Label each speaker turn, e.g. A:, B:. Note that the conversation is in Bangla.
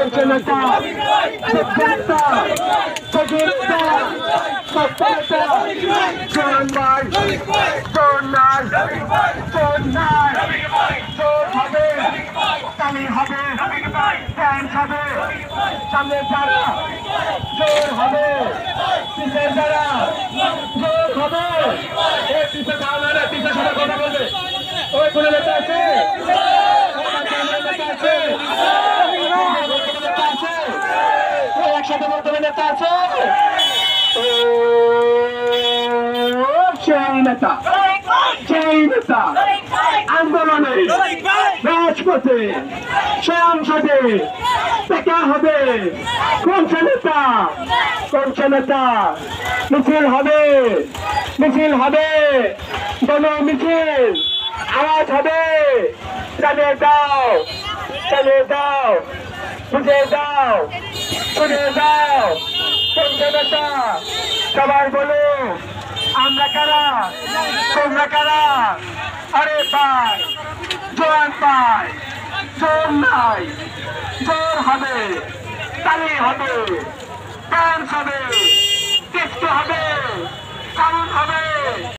A: জনতা জনতা জনতা সত্তা জন ভাই জন নাই জন নাই জন হবে তালি হবে ফ্যান হবে সামনে যারা জোর হবে পিছের যারা জোর হবে এই পিছে ধারণা না পিছের সাথে কথা বলবে ওই কোনো নেতা আছে একসাথে বলতে নেতা আছে সেই নেতা আন্দোলনে রাজপথে সংসদে দেখা হবে কোন নেতা মিছিল হবে গণ মিছিল আওয়াজ হবে চালিয়ে দাও বুঝে দাও শুনে দাও কোন নেতা সবাই বলো আমরা কারা তোমরা কারা আরে ভাই জোয়ান ভাই জোর নাই জোর হবে তালি হবে ডান্স হবে টেস্ট হবে কারণ হবে